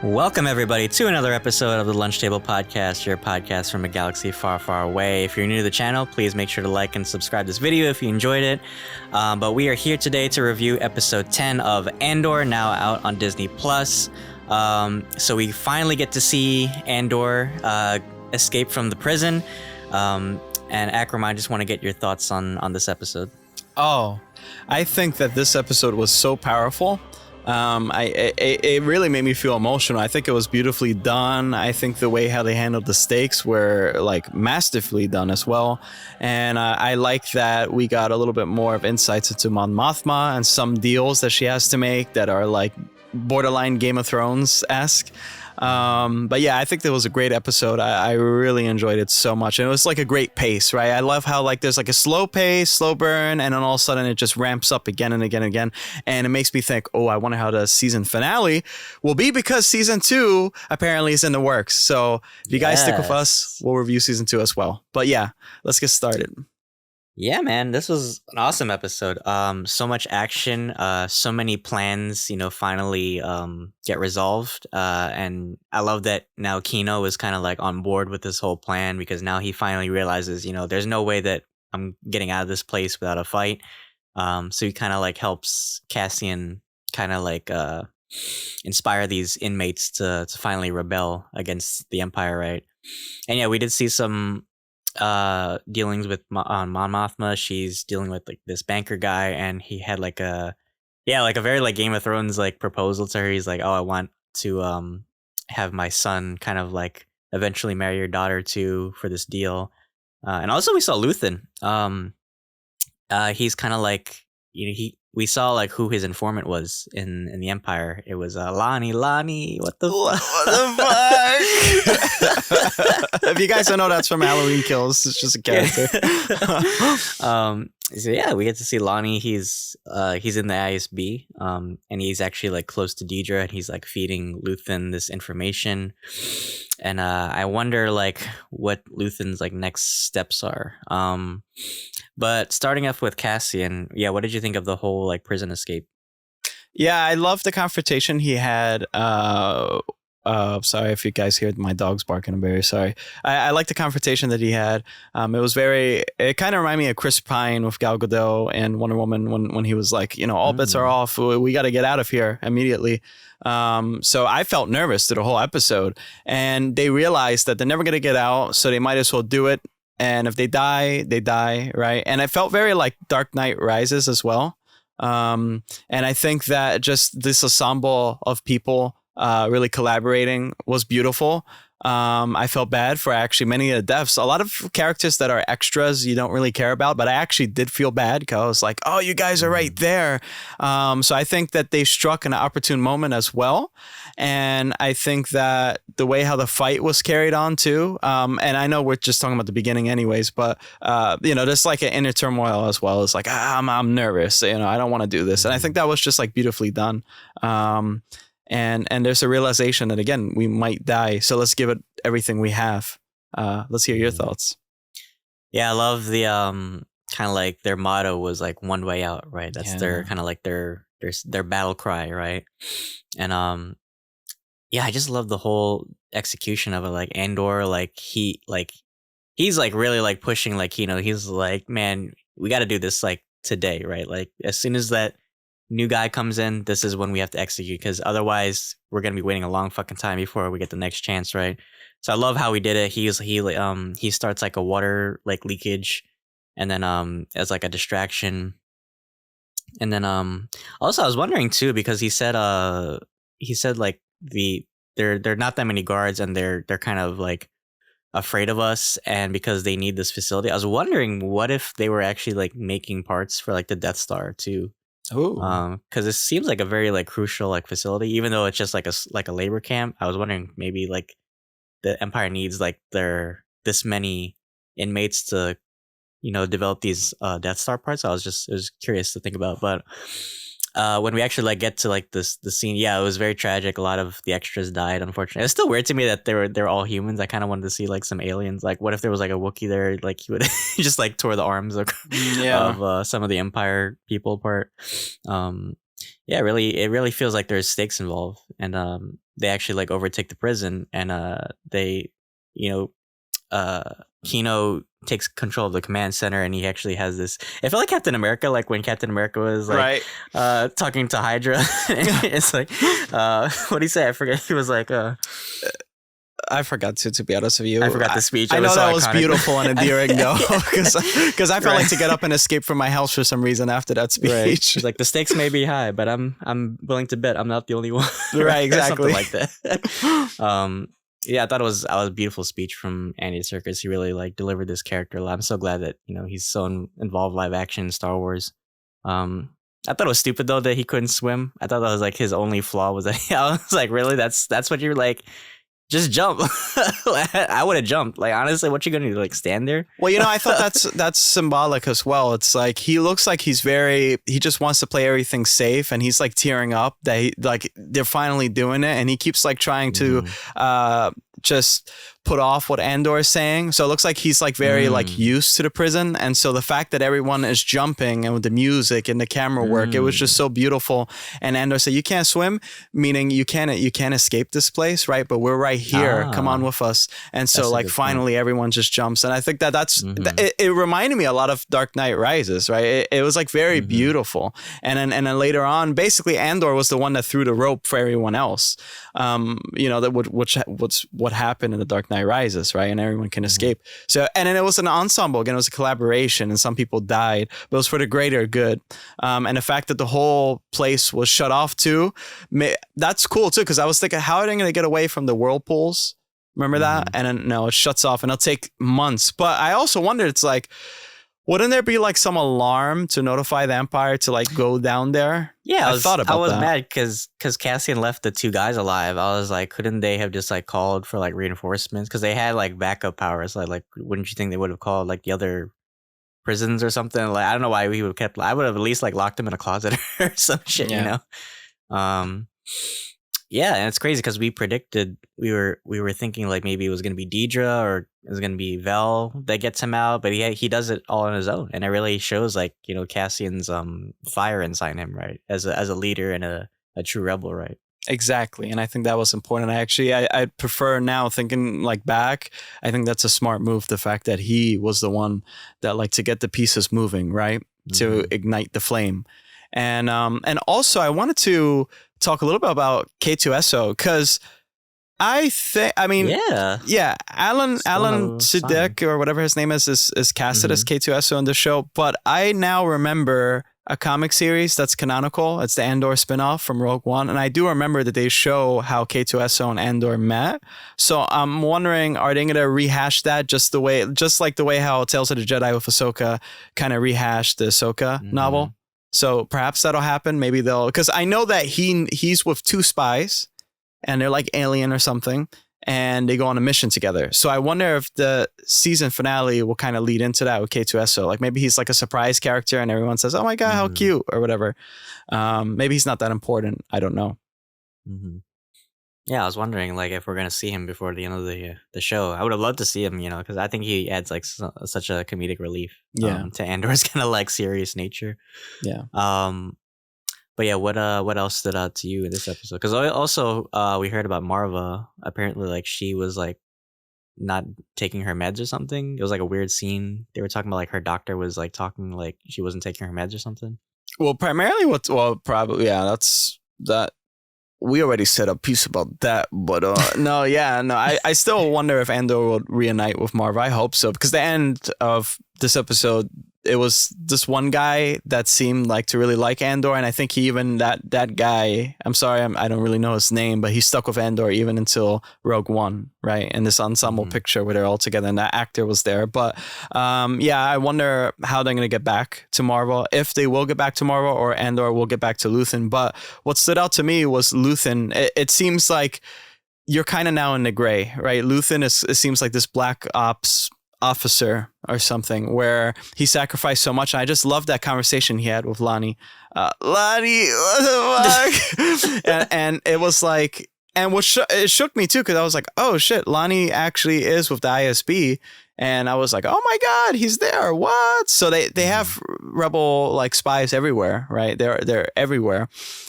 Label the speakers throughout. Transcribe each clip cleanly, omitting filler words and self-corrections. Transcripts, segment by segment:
Speaker 1: Welcome, everybody, to another episode of the Lunch Table Podcast, your podcast from a galaxy far, far away. If you're new to the channel, please make sure to like and subscribe to this video if you enjoyed it. But we are here today to review episode 10 of Andor, now out on Disney+. So we finally get to see Andor escape from the prison. And Akram, I just want to get your thoughts on this episode.
Speaker 2: Oh, I think that this episode was so powerful. It really made me feel emotional. I think it was beautifully done. I think the way how they handled the stakes were like masterfully done as well. And I like that we got a little bit more of insights into Mon Mothma and some deals that she has to make that are like borderline Game of Thrones-esque. But yeah, I think that was a great episode. I really enjoyed it so much. And it was like a great pace, right? I love how like there's like a slow pace, slow burn, and then all of a sudden it just ramps up again and again and again. And it makes me think, oh, I wonder how the season finale will be, because season 2 apparently is in the works. So if you guys stick with us, we'll review season 2 as well. But yeah, let's get started.
Speaker 1: Yeah, man, this was an awesome episode. So much action, so many plans, finally get resolved. And I love that now Kino is kind of like on board with this whole plan, because now he finally realizes, there's no way that I'm getting out of this place without a fight. So he kind of like helps Cassian kind of like inspire these inmates to finally rebel against the Empire, right? And yeah, we did see some dealings with Mon Mothma. She's dealing with like this banker guy, and he had like a very like Game of Thrones like proposal to her. He's like, oh, I want to have my son kind of like eventually marry your daughter too for this deal. And also we saw Luthen. He's kind of like, we saw like who his informant was in the Empire. It was Lonnie. What the
Speaker 2: fuck? If you guys don't know, that's from Halloween Kills. It's just a character.
Speaker 1: So yeah, we get to see Lonnie. He's in the ISB, and he's actually like close to Deidre, and he's like feeding Luthen this information. And I wonder like what Luthen's like next steps are. But starting off with Cassian, yeah, what did you think of the whole like prison escape?
Speaker 2: Yeah, I love the confrontation he had. Sorry if you guys hear my dogs barking. I'm very sorry. I like the confrontation that he had. It kind of reminded me of Chris Pine with Gal Gadot and Wonder Woman when he was like, all bets are off. We got to get out of here immediately. So I felt nervous through the whole episode, and they realized that they're never going to get out, so they might as well do it. And if they die, they die, right? And it felt very like Dark Knight Rises as well. And I think that just this ensemble of people really collaborating was beautiful. I felt bad for actually many of the deaths. A lot of characters that are extras you don't really care about, but I actually did feel bad because I was like, oh, you guys are right there. So I think that they struck an opportune moment as well. And I think that the way how the fight was carried on too, and I know we're just talking about the beginning anyways, but there's like an inner turmoil as well. It's like, I'm nervous, I don't want to do this. And I think that was just like beautifully done. And there's a realization that, again, we might die. So let's give it everything we have. Let's hear your thoughts.
Speaker 1: Yeah, I love the kind of like their motto was like one way out, right? That's their kind of like their battle cry, right? And yeah, I just love the whole execution of it. Like Andor, he's like really like pushing, like, he's like, man, we got to do this like today, right? Like as soon as that new guy comes in, this is when we have to execute, because otherwise we're gonna be waiting a long fucking time before we get the next chance, right? So I love how he did it. He starts like a water like leakage, and then as like a distraction, and then also I was wondering too, because he said like there are not that many guards, and they're kind of like afraid of us, and because they need this facility. I was wondering what if they were actually like making parts for like the Death Star too. Because it seems like a very like crucial like facility, even though it's just like a labor camp. I was wondering maybe like the Empire needs like this many inmates to develop these Death Star parts. It was curious to think about. But when we actually like get to like the scene, yeah, it was very tragic. A lot of the extras died, unfortunately. It's still weird to me that they're all humans. I kind of wanted to see like some aliens. Like, what if there was like a Wookiee there? Like he would just like tore the arms of some of the Empire people apart. Yeah, it really feels like there's stakes involved. And they actually like overtake the prison, and they, you know, Kino takes control of the command center, and he actually has this. It felt like Captain America, like when Captain America was like talking to Hydra. It's like, what did he say? I forget. He was like,
Speaker 2: I forgot to be honest with you.
Speaker 1: I forgot the speech.
Speaker 2: I know that was beautiful and endearing though, because I felt like to get up and escape from my house for some reason after that speech.
Speaker 1: Right. He's like, the stakes may be high, but I'm willing to bet I'm not the only one.
Speaker 2: Right, exactly.
Speaker 1: Something like that. Yeah, I thought it was a beautifuful speech from Andy Serkis. He really like delivered this character a lot. I'm so glad that, you know, he's so involved live action in Star Wars. I thought it was stupid though that he couldn't swim. I thought that was like his only flaw was that I was like, really? That's what you're like. Just jump. I would have jumped. Like, honestly, what you gonna do? Like, stand there?
Speaker 2: Well, you know, I thought that's symbolic as well. It's like he looks like he just wants to play everything safe, and he's like tearing up that they're finally doing it, and he keeps like trying to just put off what Andor is saying. So it looks like he's like very like used to the prison, and so the fact that everyone is jumping and with the music and the camera work, it was just so beautiful. And Andor said, "You can't swim," meaning you can't escape this place, right? But we're right here. Come on with us. And so like finally everyone just jumps, and I think that's it reminded me a lot of Dark Knight Rises, right? It was like very beautiful. And then later on, basically Andor was the one that threw the rope for everyone else. You know, that what happened in the Dark Knight Rises, right? And everyone can escape. So, and then it was an ensemble again. It was a collaboration, and some people died, but it was for the greater good. And the fact that the whole place was shut off too, that's cool too. Because I was thinking, how are they going to get away from the whirlpools? Remember that? And then no, it shuts off, and it'll take months. But I also wondered, it's like, wouldn't there be like some alarm to notify the Empire to like go down there?
Speaker 1: Yeah,
Speaker 2: I thought about that.
Speaker 1: I was mad because Cassian left the two guys alive. I was like, couldn't they have just like called for like reinforcements? Because they had like backup powers. Like, wouldn't you think they would have called like the other prisons or something? Like, I don't know why we would have kept. I would have at least like locked them in a closet or some shit, you know. Yeah, and it's crazy because we predicted we were thinking like maybe it was gonna be Deidre or it was gonna be Vel that gets him out, but he does it all on his own, and it really shows like, you know, Cassian's fire inside him, right, as a leader and a true rebel, right?
Speaker 2: Exactly, and I think that was important. I prefer now thinking like back. I think that's a smart move. The fact that he was the one that like to get the pieces moving, right, to ignite the flame, and also I wanted to talk a little bit about K2SO because Alan Siddiq or whatever his name is casted as K2SO in the show, but I now remember a comic series that's canonical. It's the Andor spinoff from Rogue One, and I do remember that they show how K2SO and Andor met. So I'm wondering, are they going to rehash that just like the way how Tales of the Jedi with Ahsoka kind of rehashed the Ahsoka novel? So perhaps that'll happen. Maybe because I know that he's with two spies, and they're like alien or something, and they go on a mission together. So I wonder if the season finale will kind of lead into that with K2SO. Like maybe he's like a surprise character, and everyone says, "Oh my god, how cute," or whatever. Maybe he's not that important. I don't know.
Speaker 1: Yeah, I was wondering like if we're gonna see him before the end of the show. I would have loved to see him, you know, because I think he adds like such a comedic relief, to Andor's kind of like serious nature.
Speaker 2: Yeah.
Speaker 1: But yeah, what else stood out to you in this episode? Because also we heard about Marva. Apparently, like she was like not taking her meds or something. It was like a weird scene. They were talking about like her doctor was like talking like she wasn't taking her meds or something.
Speaker 2: Well, primarily that's that. We already said a piece about that, but I still wonder if Andor will reunite with Marva. I hope so, because the end of this episode, it was this one guy that seemed like to really like Andor, and I think he even that guy. I'm sorry, I don't really know his name, but he stuck with Andor even until Rogue One, right? In this ensemble picture where they're all together, and that actor was there. But I wonder how they're gonna get back to Marvel, if they will get back to Marvel, or Andor will get back to Luthen. But what stood out to me was Luthen. It seems like you're kind of now in the gray, right? Luthen it seems like this black ops officer or something where he sacrificed so much. And I just love that conversation he had with Lonnie. Lonnie, what the fuck? and it was like, and it shook me too, because I was like, oh shit, Lonnie actually is with the ISB. And I was like, oh my God, he's there. What? So they have rebel like spies everywhere, right? They're everywhere.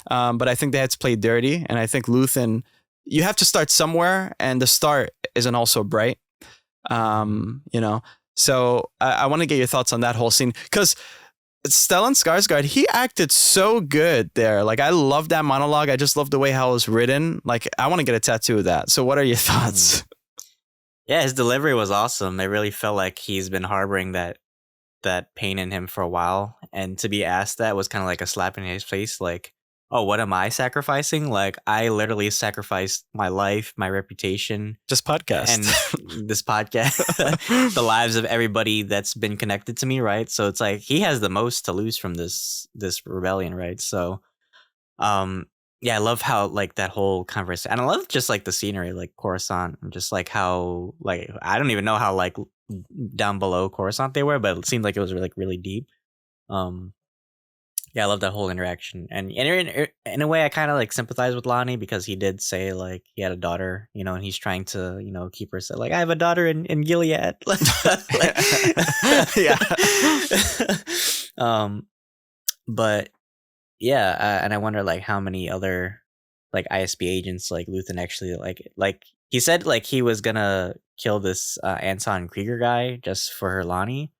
Speaker 2: But I think they had to play dirty. And I think Luthen you have to start somewhere, and the start isn't also bright. So I want to get your thoughts on that whole scene, because Stellan Skarsgård, he acted so good there. Like, I love that monologue. I just love the way how it was written. Like, I want to get a tattoo of that. So what are your thoughts?
Speaker 1: Yeah, his delivery was awesome. It really felt like he's been harboring that pain in him for a while, and to be asked that was kind of like a slap in his face. Like, oh, what am I sacrificing? Like, I literally sacrificed my life, my reputation,
Speaker 2: just podcast,
Speaker 1: and this podcast, the lives of everybody that's been connected to me, right? So it's like he has the most to lose from this rebellion, right? So, yeah, I love how like that whole conversation, and I love just like the scenery, like Coruscant, and just like how, like, I don't even know how like down below Coruscant they were, but it seemed like it was like really deep. Yeah, I love that whole interaction, and in a way, I kind of like sympathize with Lonnie, because he did say like he had a daughter, and he's trying to keep her. So like, I have a daughter in Gilead.
Speaker 2: Yeah.
Speaker 1: But yeah, and I wonder like how many other like ISB agents like Luthen actually like he said like he was gonna kill this Anton Krieger guy just for Lonnie.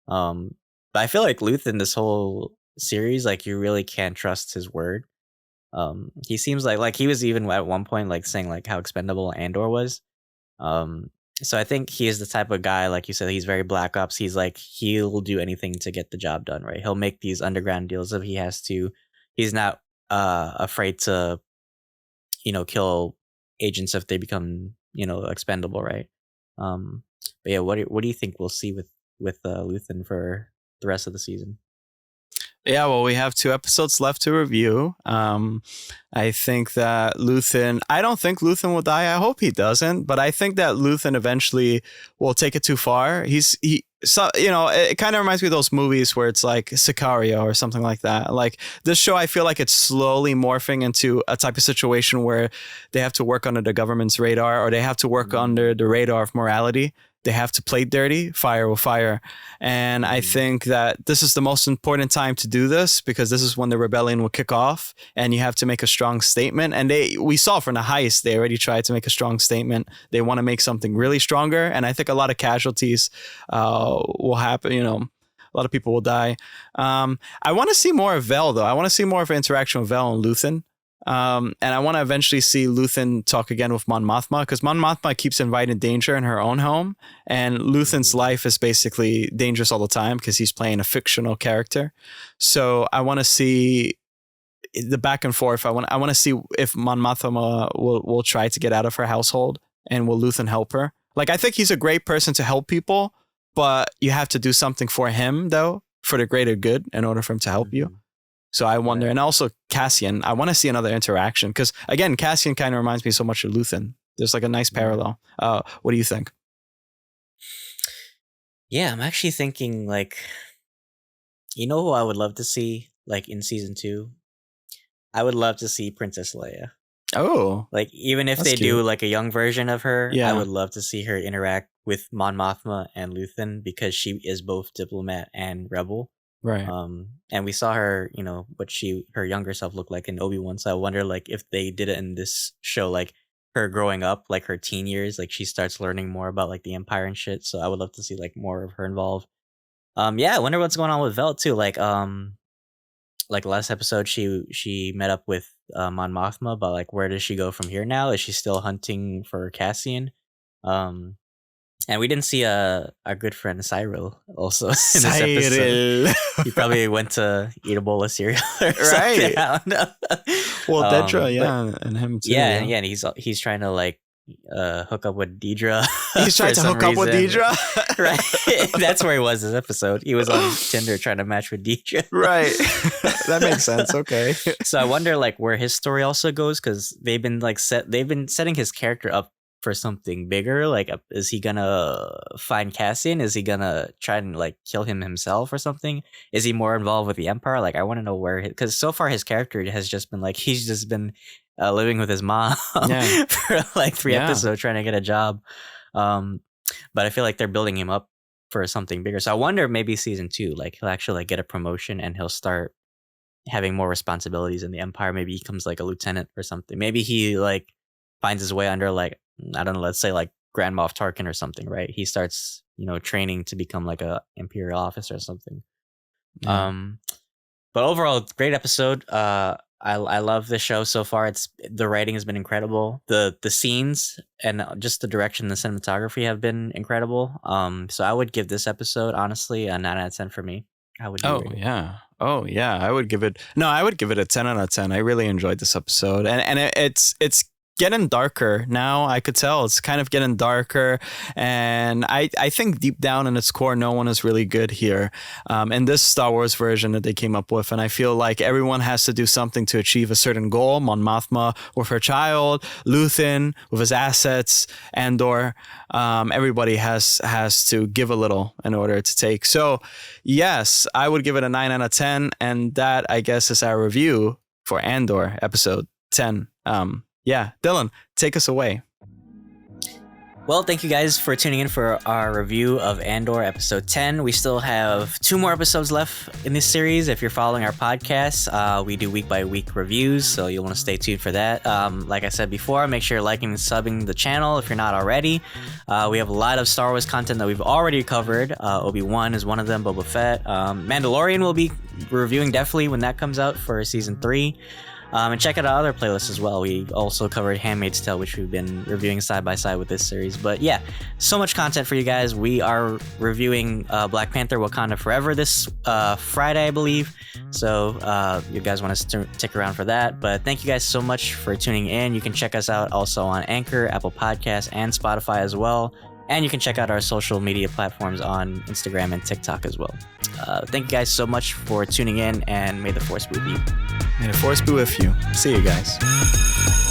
Speaker 1: But I feel like Luthen this whole series, like, you really can't trust his word. He seems like he was even at one point like saying like how expendable Andor was. So I think he is the type of guy, like you said, he's very Black Ops. He's like, he'll do anything to get the job done, right? He'll make these underground deals if he has to. He's not afraid to kill agents if they become expendable, right? But yeah, what do you think we'll see with Luthen for the rest of the season?
Speaker 2: Yeah, well, we have 2 episodes left to review. I think that Luthen, I don't think Luthen will die. I hope he doesn't, but I think that Luthen eventually will take it too far. So, it kind of reminds me of those movies where it's like Sicario or something like that. Like, this show, I feel like it's slowly morphing into a type of situation where they have to work under the government's radar, or they have to work under the radar of morality. They have to play dirty, fire with fire. And I think that this is the most important time to do this, because this is when the rebellion will kick off, and you have to make a strong statement. And we saw from the heist, they already tried to make a strong statement. They want to make something really stronger. And I think a lot of casualties will happen. A lot of people will die. I want to see more of Vel, though. I want to see more of an interaction with Vel and Luthen. And I want to eventually see Luthen talk again with Mon Mothma, because Mon Mothma keeps inviting danger in her own home, and Luthen's life is basically dangerous all the time because he's playing a fictional character. So I want to see the back and forth. I want to see if Mon Mothma will try to get out of her household, and will Luthen help her? Like, I think he's a great person to help people, but you have to do something for him, though, for the greater good, in order for him to help you. So I wonder, and also Cassian, I want to see another interaction, because again, Cassian kind of reminds me so much of Luthen. There's like a nice parallel. What do you think?
Speaker 1: Yeah, I'm actually thinking like, who I would love to see like in season 2? I would love to see Princess Leia.
Speaker 2: Oh,
Speaker 1: like, even if they do like a young version of her, I would love to see her interact with Mon Mothma and Luthen, because she is both diplomat and rebel.
Speaker 2: Right.
Speaker 1: And we saw her, what her younger self looked like in Obi-Wan. So I wonder, like, if they did it in this show, like her growing up, like her teen years, like she starts learning more about like the Empire and shit. So I would love to see like more of her involved. Yeah, I wonder what's going on with Vel too. Like last episode, she met up with Mon Mothma, but like, where does she go from here now? Is she still hunting for Cassian? And we didn't see our good friend Cyril also in this episode. He probably went to eat a bowl of cereal or something. I don't know.
Speaker 2: Well, Dedra, and him too.
Speaker 1: Yeah, and he's trying to like hook up with Dedra.
Speaker 2: He's trying to hook up with Dedra?
Speaker 1: Right. That's where he was this episode. He was on Tinder trying to match with Dedra.
Speaker 2: Right. That makes sense. Okay.
Speaker 1: So I wonder like where his story also goes, because they've been setting his character up for something bigger. Like, is he gonna find Cassian? Is he gonna try and like kill him himself or something? Is he more involved with the Empire? Like, I want to know where, because so far his character has just been like, he's just been living with his mom for like 3 episodes trying to get a job. But I feel like they're building him up for something bigger. So I wonder, maybe season 2, like he'll actually like get a promotion and he'll start having more responsibilities in the Empire. Maybe he becomes like a lieutenant or something. Maybe he like finds his way under like, I don't know, let's say like Grand Moff Tarkin or something, right? He starts, training to become like a Imperial officer or something.
Speaker 2: Yeah.
Speaker 1: But overall, great episode. I love the show so far. The writing has been incredible. The scenes and just the direction, the cinematography have been incredible. So I would give this episode honestly a 9 out of 10 for me. How would you rate it?
Speaker 2: Yeah. I would give it a 10 out of 10. I really enjoyed this episode, and it's getting darker now. I could tell it's kind of getting darker, and I think deep down in its core, no one is really good here. In this Star Wars version that they came up with, and I feel like everyone has to do something to achieve a certain goal. Mon Mothma with her child, Luthen with his assets, Andor. Everybody has to give a little in order to take. So, yes, I would give it a 9 out of 10, and that I guess is our review for Andor episode 10. Yeah, Dylan, take us away.
Speaker 1: Well, thank you guys for tuning in for our review of Andor episode 10. We still have 2 more episodes left in this series. If you're following our podcast, we do week by week reviews, so you'll want to stay tuned for that. Like I said before, make sure you're liking and subbing the channel if you're not already. We have a lot of Star Wars content that we've already covered. Obi-Wan is one of them, Boba Fett. Mandalorian will be reviewing definitely when that comes out for season 3. And check out our other playlists as well. We also covered Handmaid's Tale, which we've been reviewing side by side with this series. But yeah, so much content for you guys. We are reviewing Black Panther Wakanda Forever this Friday, I believe. So you guys want to stick around for that. But thank you guys so much for tuning in. You can check us out also on Anchor, Apple Podcasts, and Spotify as well. And you can check out our social media platforms on Instagram and TikTok as well. Thank you guys so much for tuning in, and may the Force be with you.
Speaker 2: May the Force be with you. See you guys.